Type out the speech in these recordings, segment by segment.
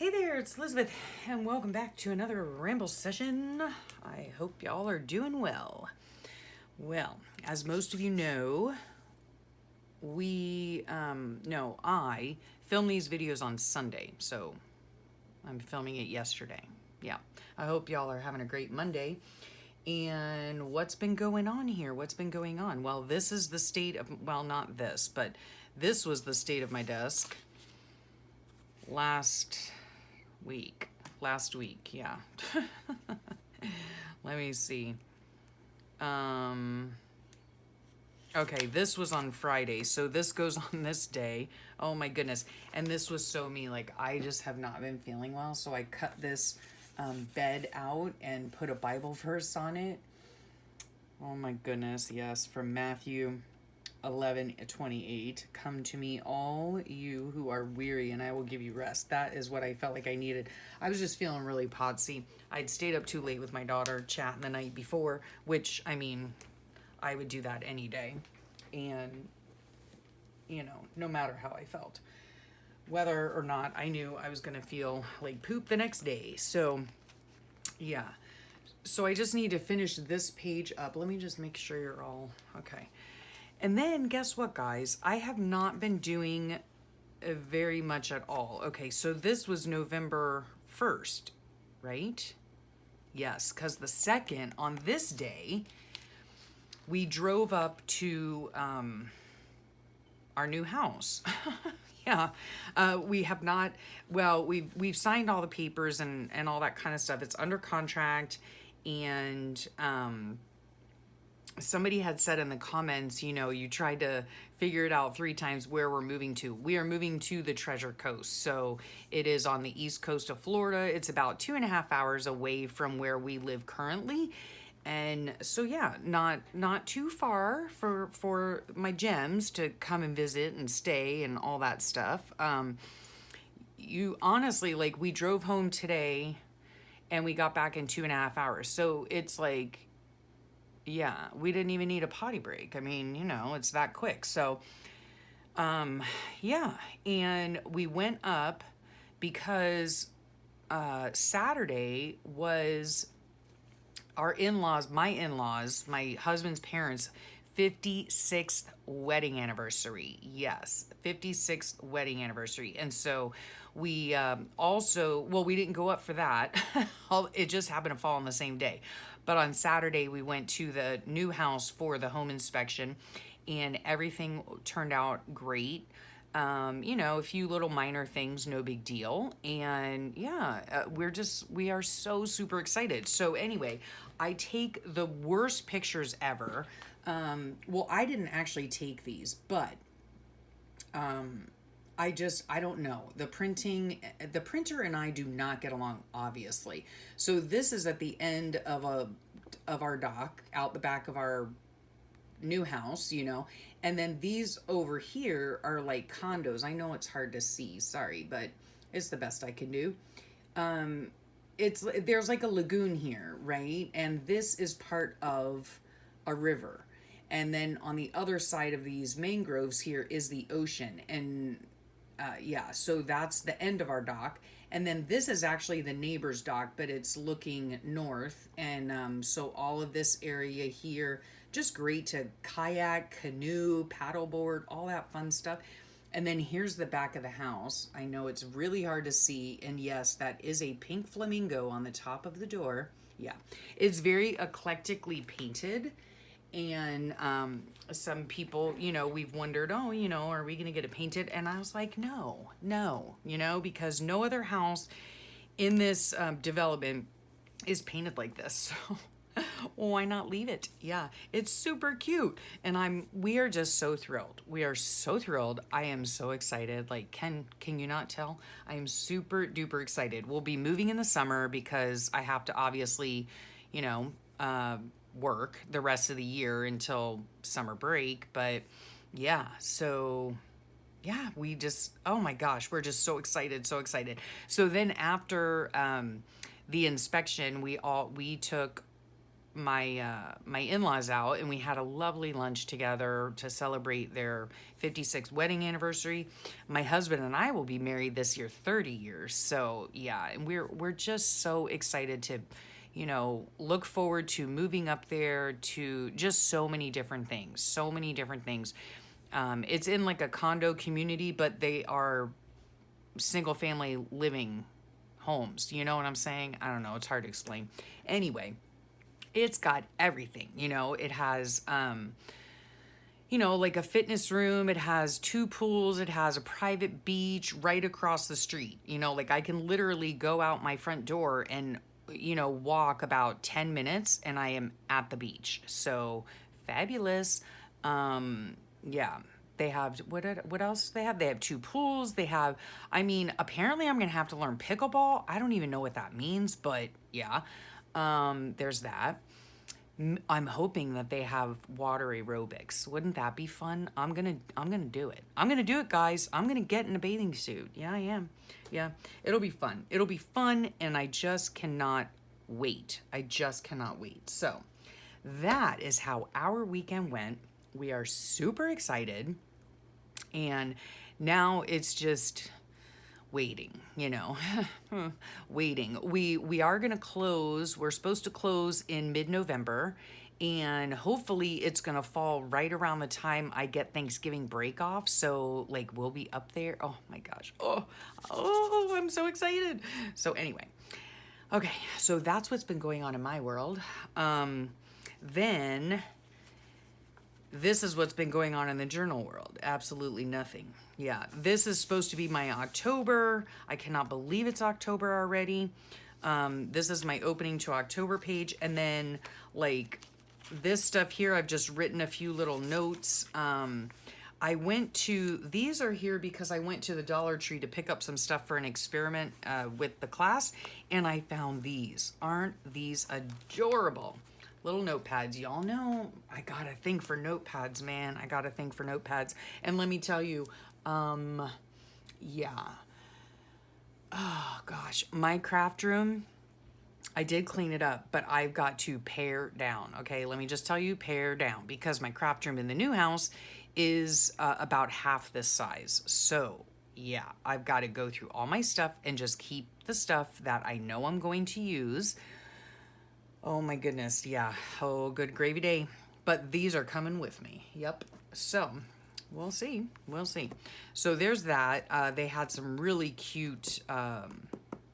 Hey there, it's Elizabeth, and welcome back to another Ramble session. I hope y'all are doing well. Well, as most of you know, I film these videos on Sunday, so I'm filming it yesterday. Yeah, I hope y'all are having a great Monday. And what's been going on here? What's been going on? Well, this is the state of, well, not this, but this was the state of my desk last week, yeah. Let me see. Okay, this was on Friday, so this goes on this day. Oh my goodness. And this was so me, like I just have not been feeling well, so I cut this bed out and put a Bible verse on it. Oh my goodness, yes, from Matthew 11:28. Come to me, all you who are weary, and I will give you rest. That is what I felt like I needed. I was just feeling really potsy. I'd stayed up too late with my daughter chatting the night before, which, I mean, I would do that any day. And, you know, no matter how I felt. Whether or not I knew I was going to feel like poop the next day. So, yeah. So I just need to finish this page up. Let me just make sure you're all okay. And then guess what, guys? I have not been doing very much at all. Okay, so this was November 1st, right? Yes, because the 2nd, on this day, we drove up to our new house. Yeah, we have not, well, we've signed all the papers and all that kind of stuff. It's under contract, and somebody had said in the comments, you know, you tried to figure it out 3 times where we're moving to. We are moving to the Treasure Coast. So it is on the east coast of Florida. It's about 2.5 hours away from where we live currently. And so, yeah, not too far for my gems to come and visit and stay and all that stuff. You honestly, like, we drove home today and we got back in 2.5 hours. So it's like, yeah, we didn't even need a potty break. I mean, you know, it's that quick. So, yeah. And we went up because Saturday was our in-laws, my husband's parents' 56th wedding anniversary. Yes, 56th wedding anniversary. And so we also, well, we didn't go up for that. It just happened to fall on the same day. But on Saturday, we went to the new house for the home inspection, and everything turned out great. You know, a few little minor things, no big deal. And yeah, we are so super excited. So anyway, I take the worst pictures ever. Well, I didn't actually take these, but I don't know. The printer and I do not get along, obviously. So this is at the end of our dock out the back of our new house, you know, and then these over here are like condos. I know it's hard to see, sorry, but it's the best I can do. There's like a lagoon here, right? And this is part of a river. And then on the other side of these mangroves here is the ocean. And yeah, so that's the end of our dock. And then this is actually the neighbor's dock, but it's looking north. And so all of this area here, just great to kayak, canoe, paddleboard, all that fun stuff. And then here's the back of the house. I know it's really hard to see. And yes, that is a pink flamingo on the top of the door. Yeah, it's very eclectically painted. And some people, you know, we've wondered, oh, you know, are we going to get it painted? And I was like, no, you know, because no other house in this development is painted like this. So why not leave it? Yeah, it's super cute. And we are just so thrilled. We are so thrilled. I am so excited. Like, can you not tell? I am super duper excited. We'll be moving in the summer because I have to obviously, you know, work the rest of the year until summer break. But yeah, so yeah, we just, oh my gosh, we're just so excited. So then after the inspection, we took my in-laws out, and we had a lovely lunch together to celebrate their 56th wedding anniversary. My husband and I will be married this year 30 years. So yeah, and we're just so excited to, you know, look forward to moving up there, to just so many different things. So many different things. It's in like a condo community, but they are single family living homes. You know what I'm saying? I don't know. It's hard to explain. Anyway, it's got everything. You know, it has, you know, like a fitness room. It has 2 pools. It has a private beach right across the street. You know, like I can literally go out my front door and, you know, walk about 10 minutes and I am at the beach. So fabulous. Yeah. They have, what else do they have? They have 2 pools. They have, I mean, apparently I'm going to have to learn pickleball. I don't even know what that means, but yeah. There's that. I'm hoping that they have water aerobics. Wouldn't that be fun? I'm gonna do it. I'm gonna do it, guys. I'm gonna get in a bathing suit. Yeah, I am. Yeah, it'll be fun. It'll be fun, and I just cannot wait. I just cannot wait. So that is how our weekend went. We are super excited, and now it's just waiting, you know. Waiting. We are going to close. We're supposed to close in mid-November, and hopefully it's going to fall right around the time I get Thanksgiving break off. So like we'll be up there. Oh my gosh. Oh, I'm so excited. So anyway. Okay, so that's what's been going on in my world. Then this is what's been going on in the journal world. Absolutely nothing. Yeah, this is supposed to be my October. I cannot believe it's October already. This is my opening to October page. And then like this stuff here, I've just written a few little notes. I went to, these are here because I went to the Dollar Tree to pick up some stuff for an experiment with the class. And I found these. Aren't these adorable? Little notepads. Y'all know I got a thing for notepads, man. I got a thing for notepads. And let me tell you, yeah. Oh, gosh. My craft room, I did clean it up, but I've got to pare down. Okay, let me just tell you, pare down. Because my craft room in the new house is about half this size. So, yeah, I've got to go through all my stuff and just keep the stuff that I know I'm going to use. Oh my goodness, yeah. Oh, good gravy day. But these are coming with me. Yep. So, we'll see. We'll see. So there's that. They had some really cute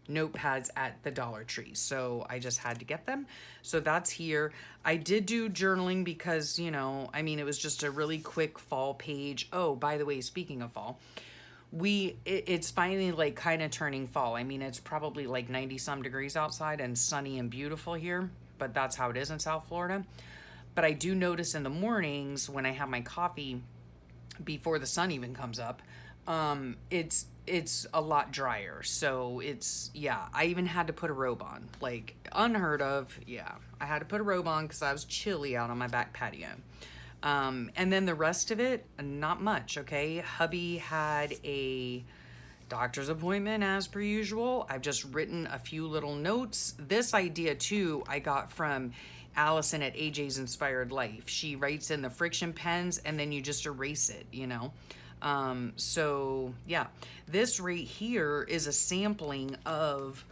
notepads at the Dollar Tree. So I just had to get them. So that's here. I did do journaling because, you know, I mean, it was just a really quick fall page. Oh, by the way, speaking of fall, it's finally like kind of turning fall. I mean, it's probably like 90 some degrees outside and sunny and beautiful here, but that's how it is in South Florida. But I do notice in the mornings when I have my coffee before the sun even comes up, it's a lot drier. So it's, yeah, I even had to put a robe on, like unheard of. Yeah, I had to put a robe on because I was chilly out on my back patio. And then the rest of it, not much, okay? Hubby had a doctor's appointment as per usual. I've just written a few little notes. This idea too, I got from Allison at AJ's Inspired Life. She writes in the friction pens and then you just erase it, you know? So yeah, this right here is a sampling of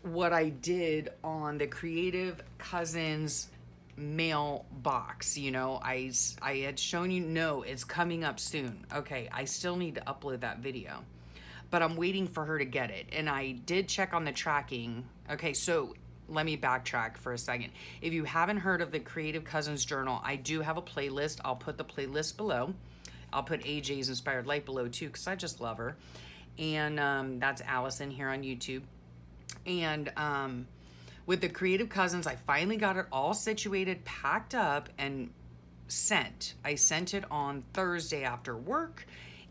what I did on the Creative Cousins mailbox. You know, I had shown you, no, it's coming up soon. Okay, I still need to upload that video, but I'm waiting for her to get it. And I did check on the tracking. Okay, so let me backtrack for a second. If you haven't heard of the Creative Cousins Journal, I do have a playlist. I'll put the playlist below. I'll put AJ's Inspired Life below too, because I just love her. And that's Allison here on YouTube. And with the Creative Cousins, I finally got it all situated, packed up, and sent. I sent it on Thursday after work,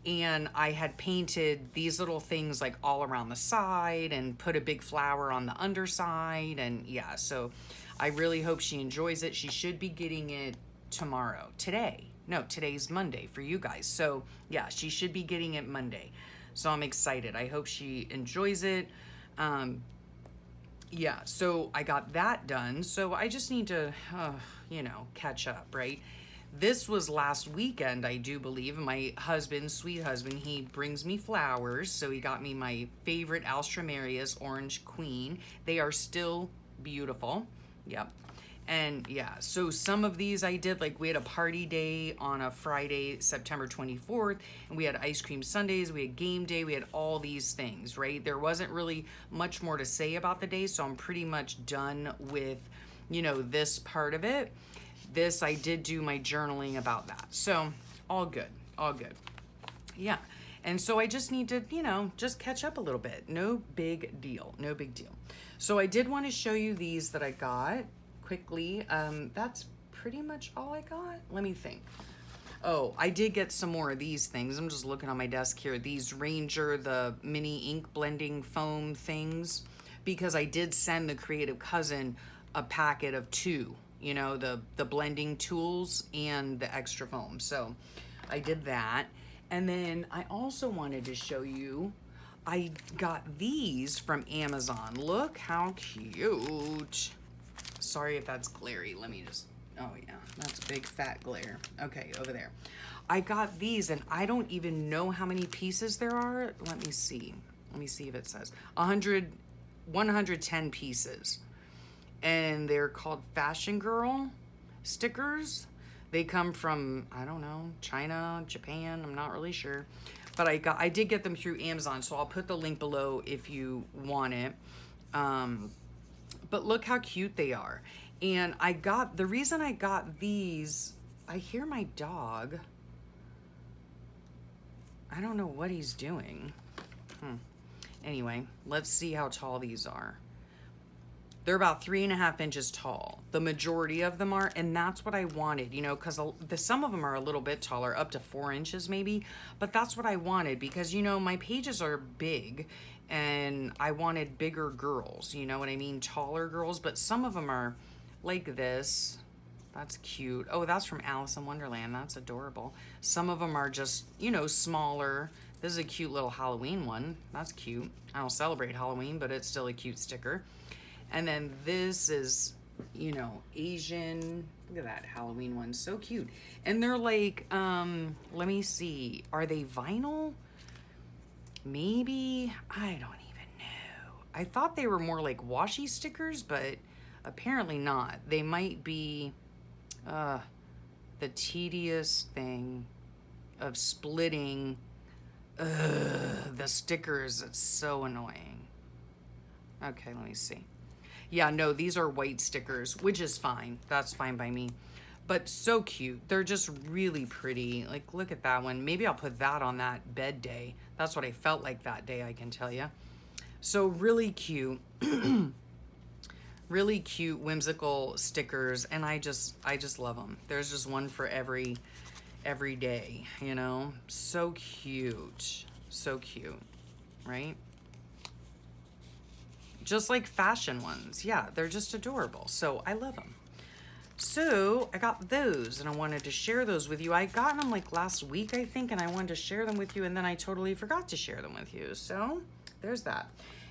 and I had painted these little things like all around the side and put a big flower on the underside. And yeah, so I really hope she enjoys it. She should be getting it tomorrow. Today's Monday for you guys. So yeah, she should be getting it Monday. So I'm excited. I hope she enjoys it. yeah, so I got that done. So I just need to, you know, catch up, right? This was last weekend, I do believe. My husband, sweet husband, he brings me flowers. So he got me my favorite Alströmerias Orange Queen. They are still beautiful. Yep. And yeah, so some of these I did, like we had a party day on a Friday, September 24th, and we had ice cream sundaes, we had game day, we had all these things, right? There wasn't really much more to say about the day, so I'm pretty much done with, you know, this part of it. This, I did do my journaling about that. So all good, all good. Yeah. And so I just need to, you know, just catch up a little bit. No big deal, no big deal. So I did want to show you these that I got quickly. That's pretty much all I got. Let me think. Oh, I did get some more of these things. I'm just looking on my desk here. These Ranger, the mini ink blending foam things, because I did send the creative cousin a packet of 2, you know, the blending tools and the extra foam. So I did that. And then I also wanted to show you, I got these from Amazon. Look how cute. Sorry if that's glary. Let me just, oh yeah, that's big fat glare. Okay, over there. I got these and I don't even know how many pieces there are. Let me see. Let me see if it says 110 pieces. And they're called Fashion Girl stickers. They come from, I don't know, China, Japan, I'm not really sure. But I did get them through Amazon, so I'll put the link below if you want it. But look how cute they are. And the reason I got these, I hear my dog. I don't know what he's doing. Anyway, let's see how tall these are. They're about 3.5 inches tall. The majority of them are, and that's what I wanted, you know, because some of them are a little bit taller, up to 4 inches maybe, but that's what I wanted because, you know, my pages are big and I wanted bigger girls, you know what I mean? Taller girls, but some of them are like this. That's cute. Oh, that's from Alice in Wonderland. That's adorable. Some of them are just, you know, smaller. This is a cute little Halloween one. That's cute. I don't celebrate Halloween, but it's still a cute sticker. And then this is, you know, Asian. Look at that Halloween one. So cute. And they're like, let me see. Are they vinyl? Maybe. I don't even know. I thought they were more like washi stickers, but apparently not. They might be the tedious thing of splitting the stickers. It's so annoying. Okay, let me see. Yeah, no, these are white stickers, which is fine. That's fine by me. But so cute. They're just really pretty. Like, look at that one. Maybe I'll put that on that bed day. That's what I felt like that day, I can tell you. So really cute. Really cute, whimsical stickers. And I just love them. There's just one for every day, you know? So cute. So cute, right? Just like fashion ones. Yeah, they're just adorable. So I love them. So I got those and I wanted to share those with you. I got them like last week, I think, and I wanted to share them with you and then I totally forgot to share them with you. So there's that.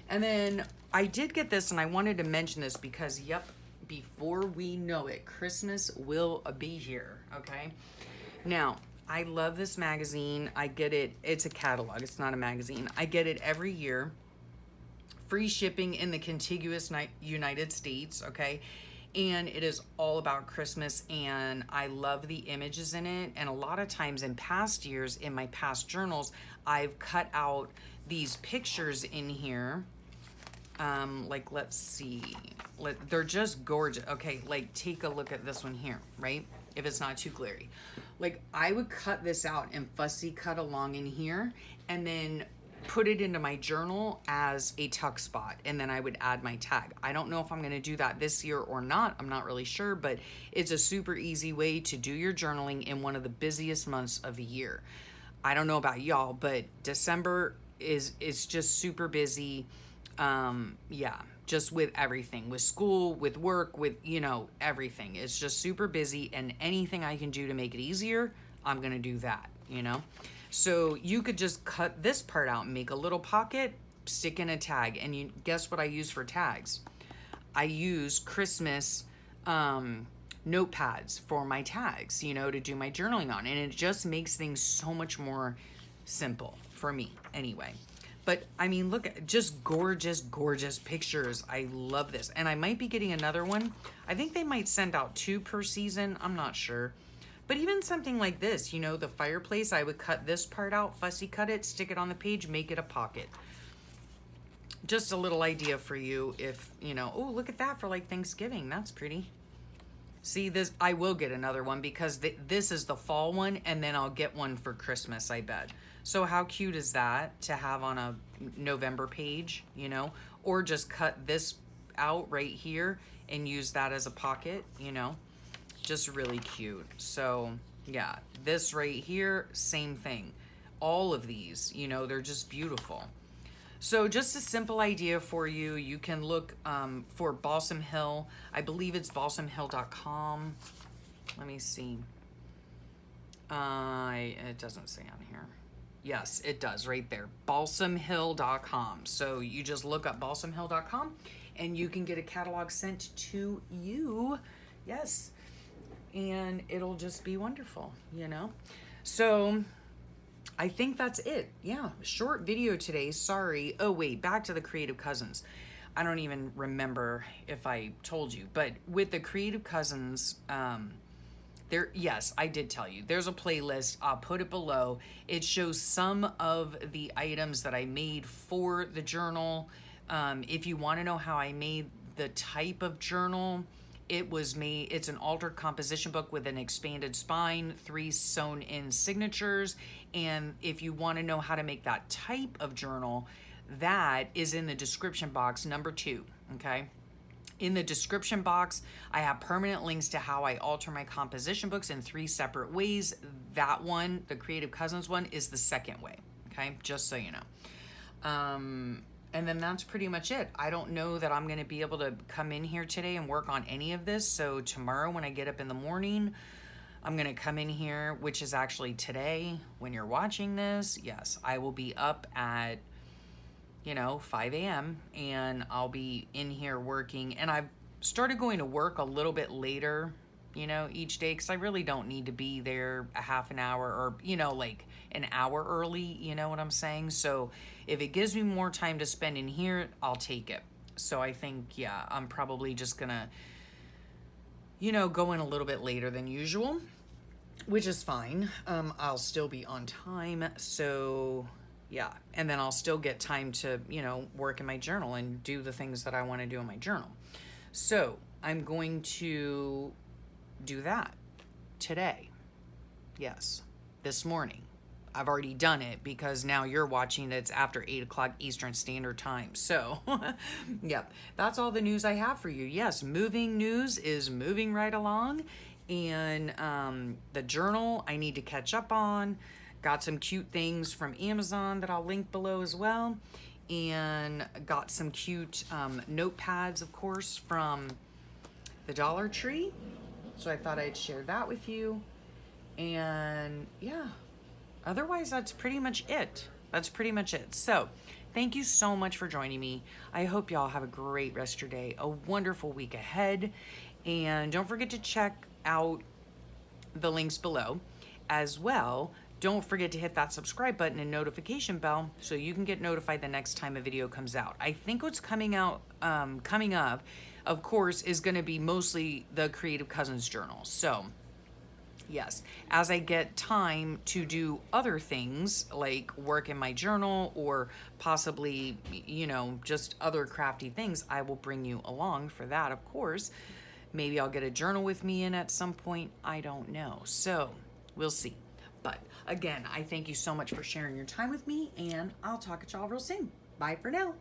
And then I did get this and I wanted to mention this because, yep, before we know it, Christmas will be here, okay? Now, I love this magazine. I get it. It's a catalog. It's not a magazine. I get it every year. Free shipping in the contiguous United States, okay? And it is all about Christmas, and I love the images in it. And a lot of times in past years, in my past journals, I've cut out these pictures in here. Like, let's see. They're just gorgeous. Okay, like, take a look at this one here, right? If it's not too glary. Like, I would cut this out and fussy cut along in here, and then put it into my journal as a tuck spot, and then I would add my tag. I don't know if I'm going to do that this year or not. I'm not really sure, but it's a super easy way to do your journaling in one of the busiest months of the year. I don't know about y'all, but December is just super busy. Yeah, just with everything, with school, with work, with, you know, everything. It's just super busy, and anything I can do to make it easier, I'm going to do that, you know? So you could just cut this part out and make a little pocket, stick in a tag. And you guess what I use for tags? I use Christmas notepads for my tags, you know, to do my journaling on. And it just makes things so much more simple for me anyway. But I mean, look at just gorgeous, gorgeous pictures. I love this. And I might be getting another one. I think they might send out 2 per season. I'm not sure. But even something like this, you know, the fireplace, I would cut this part out, fussy cut it, stick it on the page, make it a pocket. Just a little idea for you if, you know, oh, look at that for like Thanksgiving. That's pretty. See this, I will get another one because this is the fall one, and then I'll get one for Christmas, I bet. So how cute is that to have on a November page, you know, or just cut this out right here and use that as a pocket, you know, just really cute. So yeah, this right here, same thing. All of these, you know, they're just beautiful. So just a simple idea for you. You can look for Balsam Hill. I believe it's balsamhill.com. Let me see. It doesn't say on here. Yes, it does right there. balsamhill.com. So you just look up balsamhill.com and you can get a catalog sent to you. Yes. And it'll just be wonderful, you know? So I think that's it. Yeah, short video today. Sorry. Oh, wait, back to the Creative Cousins. I don't even remember if I told you, but with the Creative Cousins, yes, I did tell you. There's a playlist. I'll put it below. It shows some of the items that I made for the journal. If you want to know how I made the type of journal, it's an altered composition book with an expanded spine, 3 sewn in signatures. And if you want to know how to make that type of journal, that is in the description box, number 2, okay? In the description box, I have permanent links to how I alter my composition books in 3 separate ways. That one, the Creative Cousins one, is the second way, okay? Just so you know. And then that's pretty much it. I don't know that I'm going to be able to come in here today and work on any of this. So tomorrow when I get up in the morning, I'm going to come in here, which is actually today when you're watching this. Yes, I will be up at, 5 a.m. and I'll be in here working. And I've started going to work a little bit later, each day, because I really don't need to be there a half an hour or, like an hour early, you know what I'm saying? So if it gives me more time to spend in here, I'll take it. So I think, yeah, I'm probably just gonna, go in a little bit later than usual, which is fine. I'll still be on time. So yeah, and then I'll still get time to, work in my journal and do the things that I want to do in my journal. So I'm going to do that today. Yes, this morning. I've already done it because now you're watching it. It's after 8 o'clock Eastern Standard Time. So, yep, that's all the news I have for you. Yes, moving news is moving right along. And the journal I need to catch up on. Got some cute things from Amazon that I'll link below as well. And got some cute notepads, of course, from the Dollar Tree. So I thought I'd share that with you. And yeah, otherwise that's pretty much it. So thank you so much for joining me. I hope y'all have a great rest of your day, a wonderful week ahead. And don't forget to check out the links below as well. Don't forget to hit that subscribe button and notification bell so you can get notified the next time a video comes out. I think what's coming up, of course, is going to be mostly the Creative Cousins journal. So yes, as I get time to do other things like work in my journal or possibly, just other crafty things, I will bring you along for that, of course. Maybe I'll get a journal with me in at some point. I don't know. So we'll see. But again, I thank you so much for sharing your time with me, and I'll talk at y'all real soon. Bye for now.